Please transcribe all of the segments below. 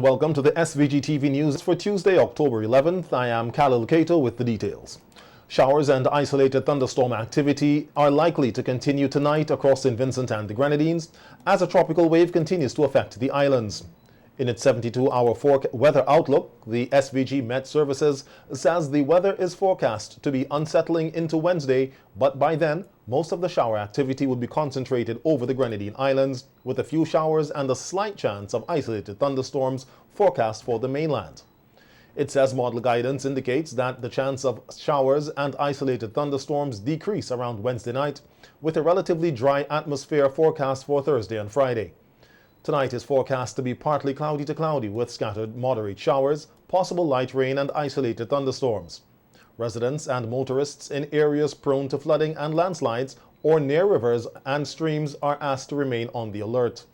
Welcome to the SVG TV news for Tuesday, October 11th. I am Khalil Kato with the details. Showers and isolated thunderstorm activity are likely to continue tonight across St. Vincent and the Grenadines as a tropical wave continues to affect the islands. In its 72-hour weather outlook, the SVG Met Services says the weather is forecast to be unsettling into Wednesday, but by then, most of the shower activity would be concentrated over the Grenadine Islands, with a few showers and a slight chance of isolated thunderstorms forecast for the mainland. It says model guidance indicates that the chance of showers and isolated thunderstorms decrease around Wednesday night, with a relatively dry atmosphere forecast for Thursday and Friday. Tonight is forecast to be partly cloudy to cloudy with scattered moderate showers, possible light rain and isolated thunderstorms. Residents and motorists in areas prone to flooding and landslides or near rivers and streams are asked to remain on the alert.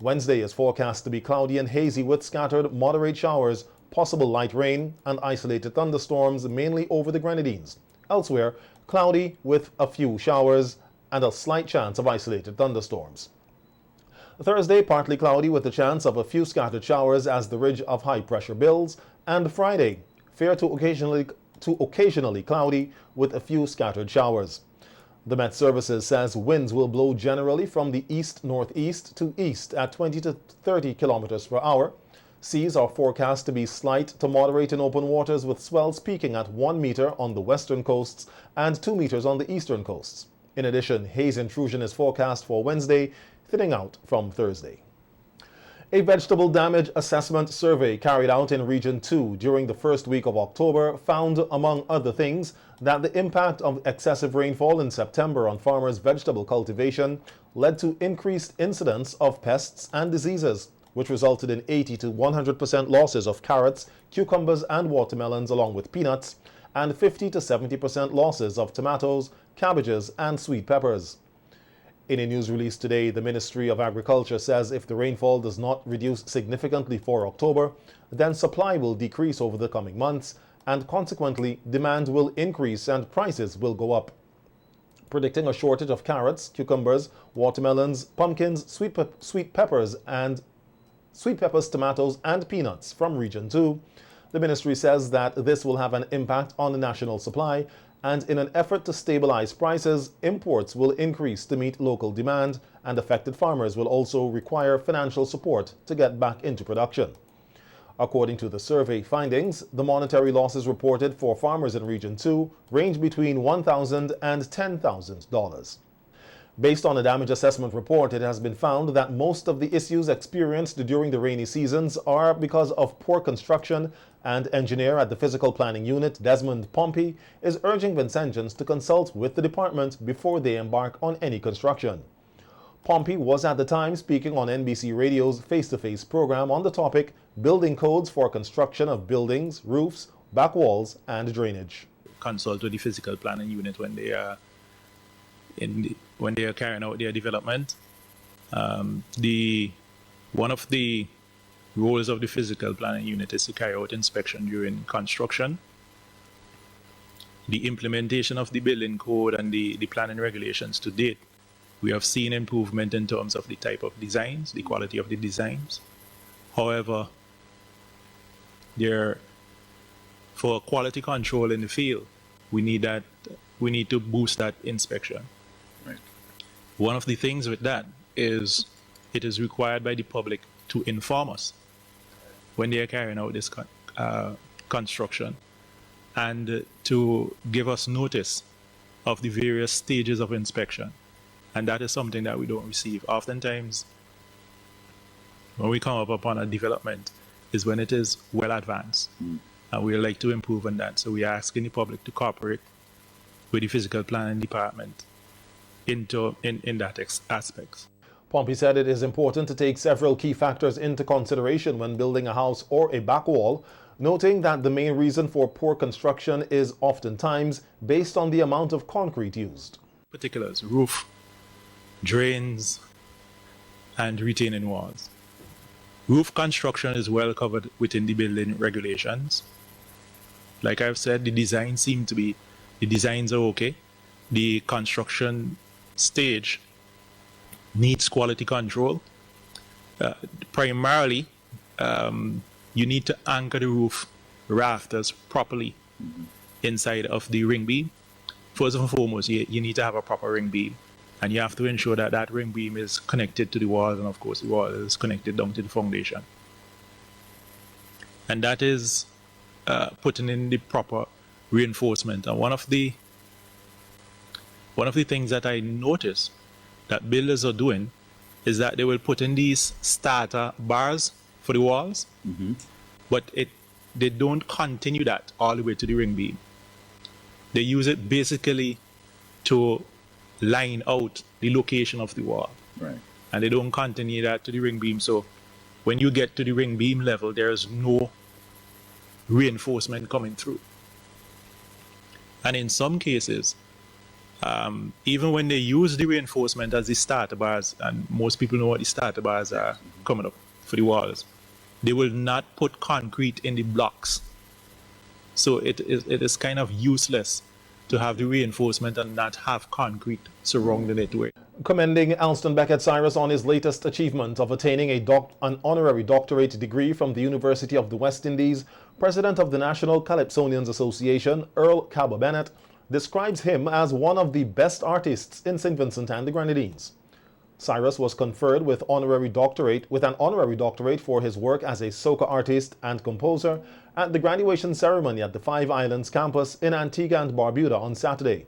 Wednesday is forecast to be cloudy and hazy with scattered moderate showers, possible light rain and isolated thunderstorms mainly over the Grenadines. Elsewhere, cloudy with a few showers and a slight chance of isolated thunderstorms. Thursday, partly cloudy with a chance of a few scattered showers as the ridge of high pressure builds, and Friday, fair to occasionally cloudy with a few scattered showers. The Met Services says winds will blow generally from the east-northeast to east at 20 to 30 kilometers per hour. Seas are forecast to be slight to moderate in open waters with swells peaking at 1 meter on the western coasts and 2 meters on the eastern coasts. In addition, haze intrusion is forecast for Wednesday, thinning out from Thursday. A vegetable damage assessment survey carried out in Region 2 during the first week of October found, among other things, that the impact of excessive rainfall in September on farmers' vegetable cultivation led to increased incidence of pests and diseases, which resulted in 80 to 100% losses of carrots, cucumbers, and watermelons along with peanuts, and 50 to 70% losses of tomatoes, cabbages, and sweet peppers. In a news release today, the Ministry of Agriculture says if the rainfall does not reduce significantly for October, then supply will decrease over the coming months, and consequently, demand will increase and prices will go up. Predicting a shortage of carrots, cucumbers, watermelons, pumpkins, sweet peppers, tomatoes, and peanuts from Region 2, the ministry says that this will have an impact on the national supply, and in an effort to stabilize prices, imports will increase to meet local demand, and affected farmers will also require financial support to get back into production. According to the survey findings, the monetary losses reported for farmers in Region 2 range between $1,000 and $10,000. Based on a damage assessment report, it has been found that most of the issues experienced during the rainy seasons are because of poor construction, and engineer at the Physical Planning Unit, Desmond Pompey, is urging Vincentians to consult with the department before they embark on any construction. Pompey was at the time speaking on NBC Radio's face-to-face program on the topic Building Codes for Construction of Buildings, Roofs, Back Walls, and Drainage. Consult with the Physical Planning Unit when they are carrying out their development. One of the roles of the Physical Planning Unit is to carry out inspection during construction. The implementation of the building code and the planning regulations to date, we have seen improvement in terms of the type of designs, the quality of the designs. However, for quality control in the field, we need to boost that inspection. Right. One of the things with that is it is required by the public to inform us when they are carrying out this construction, and to give us notice of the various stages of inspection. And that is something that we don't receive. Oftentimes, when we come up upon a development, is when it is well advanced. And we would like to improve on that. So we are asking the public to cooperate with the Physical Planning Department in that aspect. Pompey said it is important to take several key factors into consideration when building a house or a back wall, noting that the main reason for poor construction is oftentimes based on the amount of concrete used. Particulars: roof, drains, and retaining walls. Roof construction is well covered within the building regulations. Like I've said, the designs are okay. The construction stage needs quality control. Primarily, you need to anchor the roof rafters properly inside of the ring beam. First and foremost, you need to have a proper ring beam, and you have to ensure that that ring beam is connected to the wall, and of course the wall is connected down to the foundation. And that is putting in the proper reinforcement. And one of the things that I notice that builders are doing is that they will put in these starter bars for the walls, but they don't continue that all the way to the ring beam. They use it basically to line out the location of the wall. Right. And they don't continue that to the ring beam. So when you get to the ring beam level, there's no reinforcement coming through. And in some cases, even when they use the reinforcement as the starter bars, and most people know what the starter bars are coming up for the walls, they will not put concrete in the blocks. So it is kind of useless to have the reinforcement and not have concrete surrounding it. Commending Alston Beckett Cyrus on his latest achievement of attaining an honorary doctorate degree from the University of the West Indies, President of the National Calypsonians Association, Earl Cabba Bennett, describes him as one of the best artists in St. Vincent and the Grenadines. Cyrus was conferred with an honorary doctorate for his work as a soca artist and composer at the graduation ceremony at the Five Islands campus in Antigua and Barbuda on Saturday.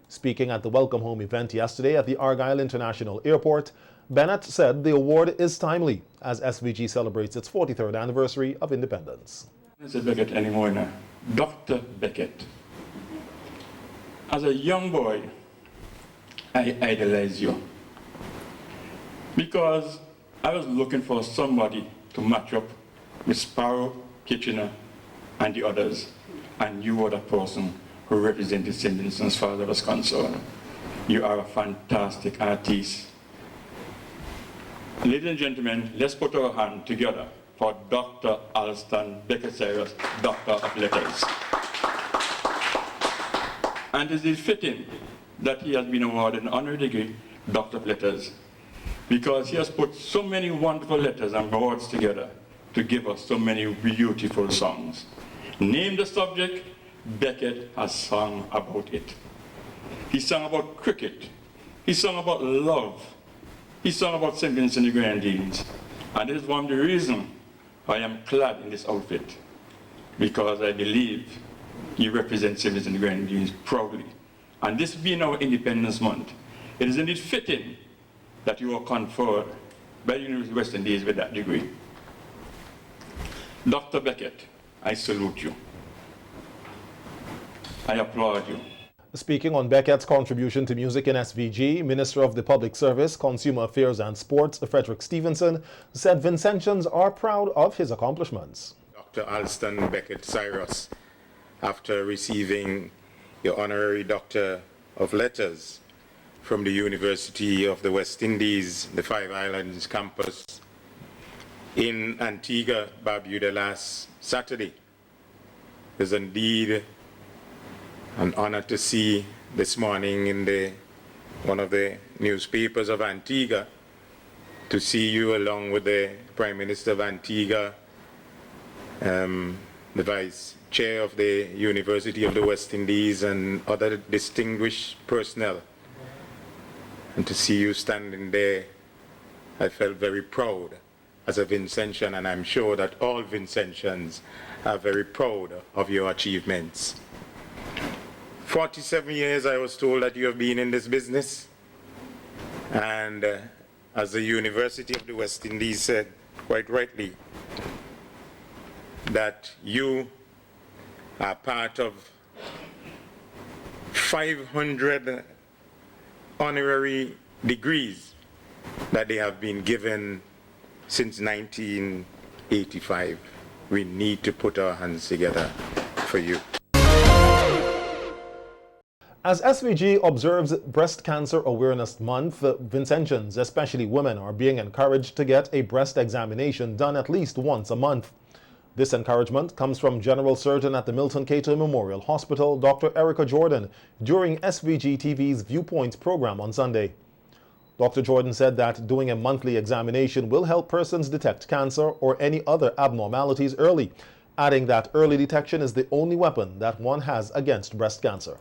Speaking at the Welcome Home event yesterday at the Argyle International Airport, Bennett said the award is timely as SVG celebrates its 43rd anniversary of independence. Mr. Beckett anymore now. Dr. Beckett. As a young boy, I idolized you because I was looking for somebody to match up with Sparrow, Kitchener, and the others, and you were the person who represented St. Vincent as far as I was concerned. You are a fantastic artist. Ladies and gentlemen, let's put our hand together for Dr. Alston Beckett Cyrus, Doctor of Letters. And it is fitting that he has been awarded an honorary degree, Doctor of Letters, because he has put so many wonderful letters and words together to give us so many beautiful songs. Name the subject, Beckett has sung about it. He sang about cricket. He sang about love. He sang about St. Vincent and the Grenadines. And this is one of the reasons I am clad in this outfit, because I believe he represents St. Vincent and the Grenadines proudly. And this being our Independence Month, it is indeed fitting that you are conferred by the University of West Indies with that degree. Dr. Beckett, I salute you. I applaud you. Speaking on Beckett's contribution to music in SVG, Minister of the Public Service, Consumer Affairs and Sports, Frederick Stevenson, said Vincentians are proud of his accomplishments. Dr. Alston Beckett Cyrus, after receiving your honorary Doctor of Letters from the University of the West Indies, the Five Islands campus in Antigua, Barbuda last Saturday, it is indeed an honor to see this morning in one of the newspapers of Antigua, to see you along with the Prime Minister of Antigua, the Vice Chair of the University of the West Indies, and other distinguished personnel. And to see you standing there, I felt very proud as a Vincentian, and I'm sure that all Vincentians are very proud of your achievements. 47 years I was told that you have been in this business, and as the University of the West Indies said quite rightly, that you are part of 500 honorary degrees that they have been given since 1985. We need to put our hands together for you. As SVG observes Breast Cancer Awareness Month, Vincentians, especially women, are being encouraged to get a breast examination done at least once a month. This encouragement comes from General Surgeon at the Milton Cato Memorial Hospital, Dr. Erica Jordan, during SVG TV's Viewpoints program on Sunday. Dr. Jordan said that doing a monthly examination will help persons detect cancer or any other abnormalities early, adding that early detection is the only weapon that one has against breast cancer.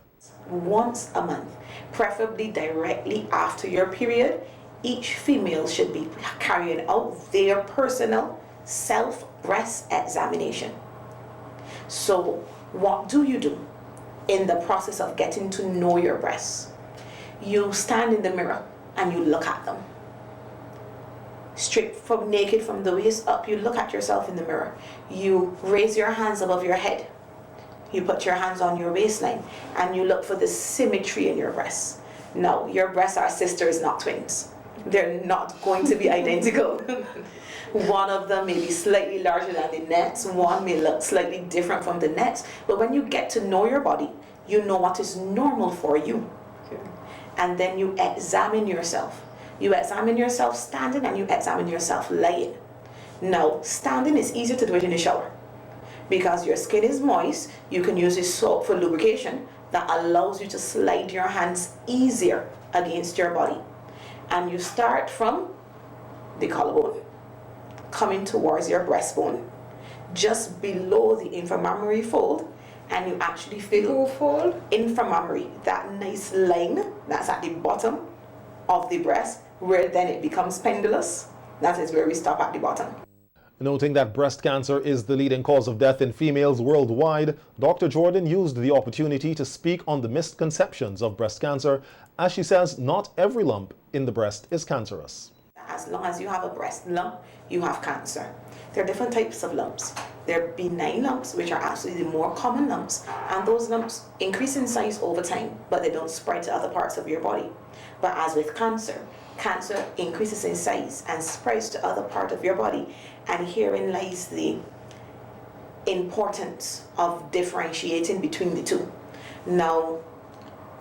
Once a month, preferably directly after your period, each female should be carrying out their personal self-breast examination. So what do you do in the process of getting to know your breasts? You stand in the mirror and you look at them. Straight from naked from the waist up, you look at yourself in the mirror. You raise your hands above your head. You put your hands on your waistline and you look for the symmetry in your breasts. No, your breasts are sisters, not twins. They're not going to be identical. One of them may be slightly larger than the next, one may look slightly different from the next, but when you get to know your body, you know what is normal for you. And then you examine yourself. You examine yourself standing and you examine yourself lying. Now, standing is easier to do it in the shower because your skin is moist. You can use a soap for lubrication that allows you to slide your hands easier against your body. And you start from the collarbone, coming towards your breastbone, just below the inframammary fold, and you actually feel inframammary, that nice line that's at the bottom of the breast, where then it becomes pendulous. That is where we stop at the bottom. Noting that breast cancer is the leading cause of death in females worldwide, Dr. Jordan used the opportunity to speak on the misconceptions of breast cancer, as she says not every lump in the breast is cancerous. As long as you have a breast lump, you have cancer. There are different types of lumps. There are benign lumps, which are actually the more common lumps, and those lumps increase in size over time, but they don't spread to other parts of your body. But as with cancer, cancer increases in size and spreads to other parts of your body, and herein lies the importance of differentiating between the two. Now,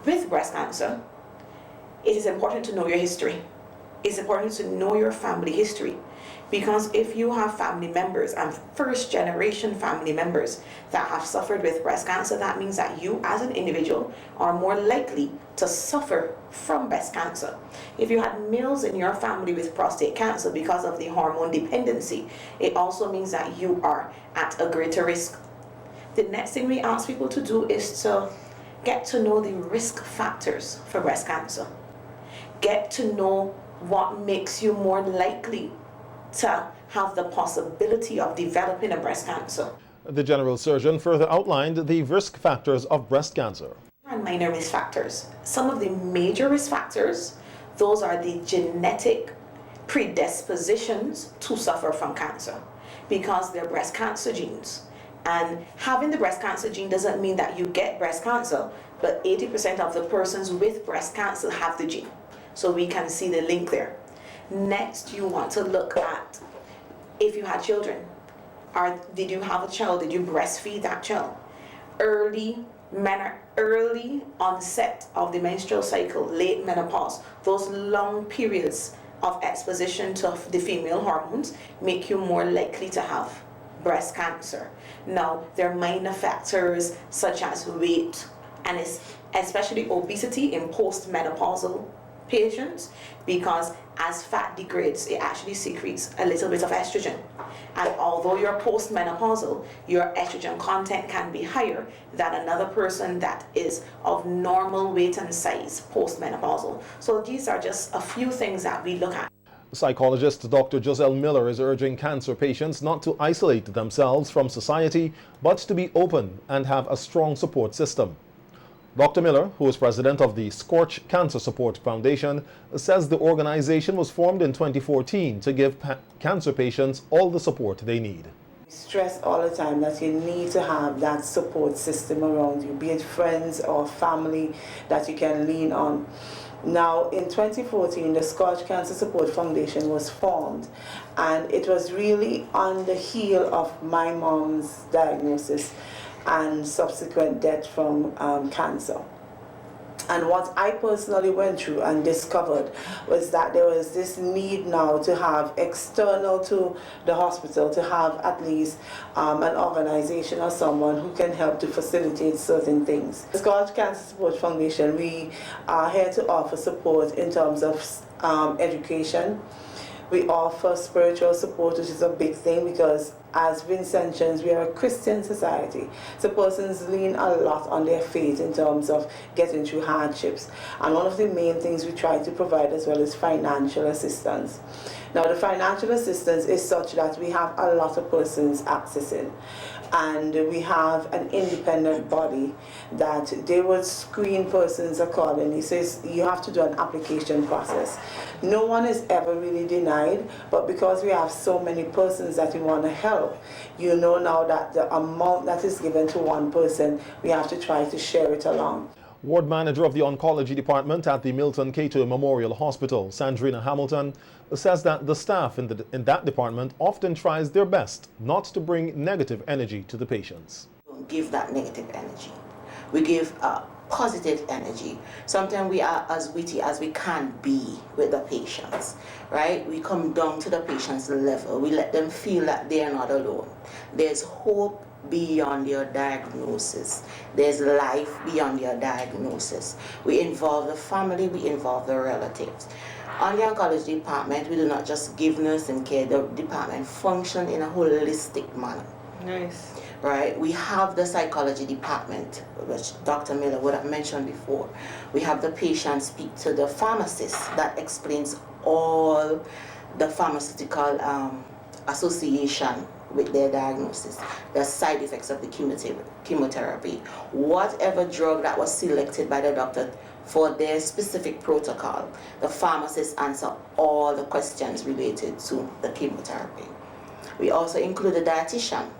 with breast cancer, it is important to know your history. It's important to know your family history, because if you have family members and first generation family members that have suffered with breast cancer, that means that you as an individual are more likely to suffer from breast cancer. If you had males in your family with prostate cancer because of the hormone dependency, it also means that you are at a greater risk. The next thing we ask people to do is to get to know the risk factors for breast cancer. Get to know what makes you more likely to have the possibility of developing a breast cancer. The general surgeon further outlined the risk factors of breast cancer. And minor risk factors. Some of the major risk factors, those are the genetic predispositions to suffer from cancer because they're breast cancer genes. And having the breast cancer gene doesn't mean that you get breast cancer, but 80% of the persons with breast cancer have the gene. So we can see the link there. Next, you want to look at if you had children. Did you have a child? Did you breastfeed that child? Early onset of the menstrual cycle, late menopause, those long periods of exposition to the female hormones make you more likely to have breast cancer. Now, there are minor factors such as weight and especially obesity in postmenopausal patients, because as fat degrades, it actually secretes a little bit of estrogen. And although you're postmenopausal, your estrogen content can be higher than another person that is of normal weight and size postmenopausal. So these are just a few things that we look at. Psychologist Dr. Giselle Miller is urging cancer patients not to isolate themselves from society, but to be open and have a strong support system. Dr. Miller, who is president of the Scorch Cancer Support Foundation, says the organization was formed in 2014 to give cancer patients all the support they need. We stress all the time that you need to have that support system around you, be it friends or family that you can lean on. Now, in 2014, the Scorch Cancer Support Foundation was formed, and it was really on the heel of my mom's diagnosis and subsequent death from cancer. And what I personally went through and discovered was that there was this need now to have external to the hospital, to have at least an organization or someone who can help to facilitate certain things. The Scorch Cancer Support Foundation, we are here to offer support in terms of education. We offer spiritual support, which is a big thing because as Vincentians, we are a Christian society. So persons lean a lot on their faith in terms of getting through hardships. And one of the main things we try to provide as well is financial assistance. Now the financial assistance is such that we have a lot of persons accessing. And we have an independent body that they would screen persons accordingly. So you have to do an application process. No one is ever really denied, but because we have so many persons that we want to help, you know now that the amount that is given to one person, we have to try to share it along. Ward manager of the oncology department at the Milton Cato Memorial Hospital, Sandrina Hamilton, says that the staff in that department often tries their best not to bring negative energy to the patients. We don't give that negative energy. We give positive energy. Sometimes we are as witty as we can be with the patients, right? We come down to the patient's level. We let them feel that they are not alone. There's hope beyond your diagnosis. There's life beyond your diagnosis. We involve the family, we involve the relatives. On the oncology department, we do not just give nursing care. The department functions in a holistic manner. Nice. Right? We have the psychology department, which Dr. Miller would have mentioned before. We have the patient speak to the pharmacist. That explains all the pharmaceutical association with their diagnosis, the side effects of the chemotherapy, whatever drug that was selected by the doctor for their specific protocol. The pharmacist answer all the questions related to the chemotherapy. We also include a dietitian,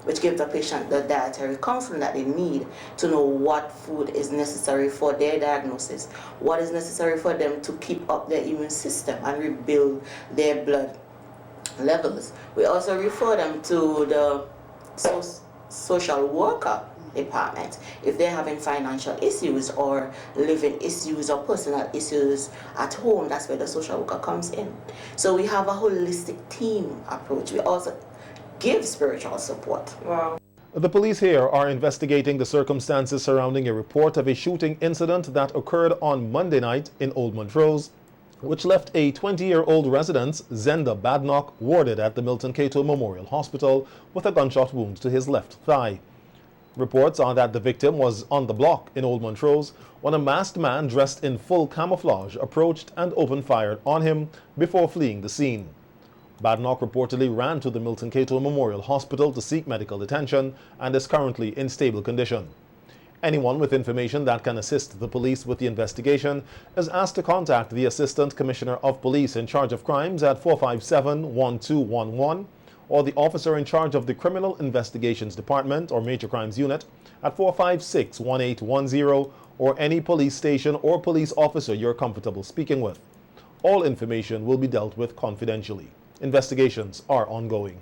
which gives the patient the dietary counseling that they need to know what food is necessary for their diagnosis, what is necessary for them to keep up their immune system and rebuild their blood levels. We also refer them to the social worker department if they're having financial issues or living issues or personal issues at home. That's where the social worker comes in. So we have a holistic team approach. We also give spiritual support. Wow. The police here are investigating the circumstances surrounding a report of a shooting incident that occurred on Monday night in Old Montrose, which left a 20-year-old resident, Zenda Badnock, warded at the Milton Cato Memorial Hospital with a gunshot wound to his left thigh. Reports are that the victim was on the block in Old Montrose when a masked man dressed in full camouflage approached and opened fire on him before fleeing the scene. Badnock reportedly ran to the Milton Cato Memorial Hospital to seek medical attention and is currently in stable condition. Anyone with information that can assist the police with the investigation is asked to contact the Assistant Commissioner of Police in charge of crimes at 457-1211 or the officer in charge of the Criminal Investigations Department or Major Crimes Unit at 456-1810 or any police station or police officer you're comfortable speaking with. All information will be dealt with confidentially. Investigations are ongoing.